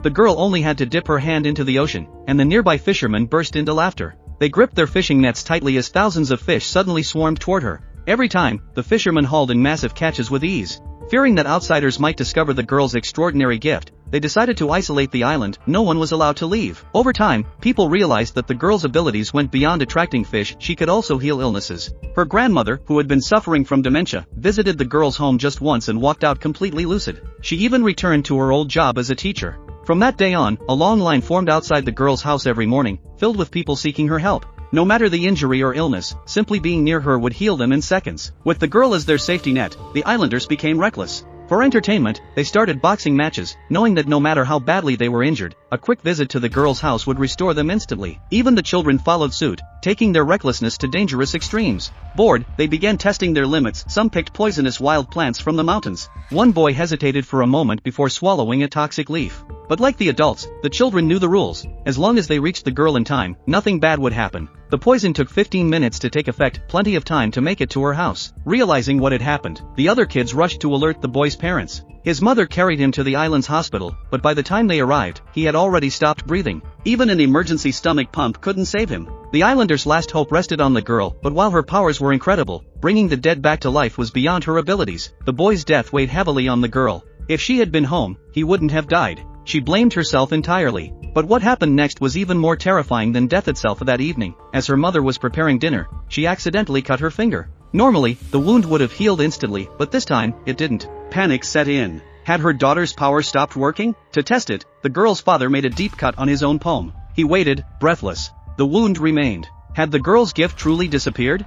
The girl only had to dip her hand into the ocean, and the nearby fishermen burst into laughter. They gripped their fishing nets tightly as thousands of fish suddenly swarmed toward her. Every time, the fishermen hauled in massive catches with ease. Fearing that outsiders might discover the girl's extraordinary gift, they decided to isolate the island. No one was allowed to leave. Over time, people realized that the girl's abilities went beyond attracting fish. She could also heal illnesses. Her grandmother, who had been suffering from dementia, visited the girl's home just once and walked out completely lucid. She even returned to her old job as a teacher. From that day on, a long line formed outside the girl's house every morning, filled with people seeking her help. No matter the injury or illness, simply being near her would heal them in seconds. With the girl as their safety net, the islanders became reckless. For entertainment, they started boxing matches, knowing that no matter how badly they were injured, a quick visit to the girl's house would restore them instantly. Even the children followed suit, taking their recklessness to dangerous extremes. Bored, they began testing their limits. Some picked poisonous wild plants from the mountains. One boy hesitated for a moment before swallowing a toxic leaf. But like the adults, the children knew the rules. As long as they reached the girl in time, nothing bad would happen. The poison took 15 minutes to take effect, plenty of time to make it to her house. Realizing what had happened, the other kids rushed to alert the boy's parents. His mother carried him to the island's hospital, but by the time they arrived, he had already stopped breathing. Even an emergency stomach pump couldn't save him. The islanders' last hope rested on the girl, but while her powers were incredible, bringing the dead back to life was beyond her abilities. The boy's death weighed heavily on the girl. If she had been home, he wouldn't have died. She blamed herself entirely. But what happened next was even more terrifying than death itself. That evening, as her mother was preparing dinner, she accidentally cut her finger. Normally, the wound would have healed instantly, but this time, it didn't. Panic set in. Had her daughter's power stopped working? To test it, the girl's father made a deep cut on his own palm. He waited, breathless. The wound remained. Had the girl's gift truly disappeared?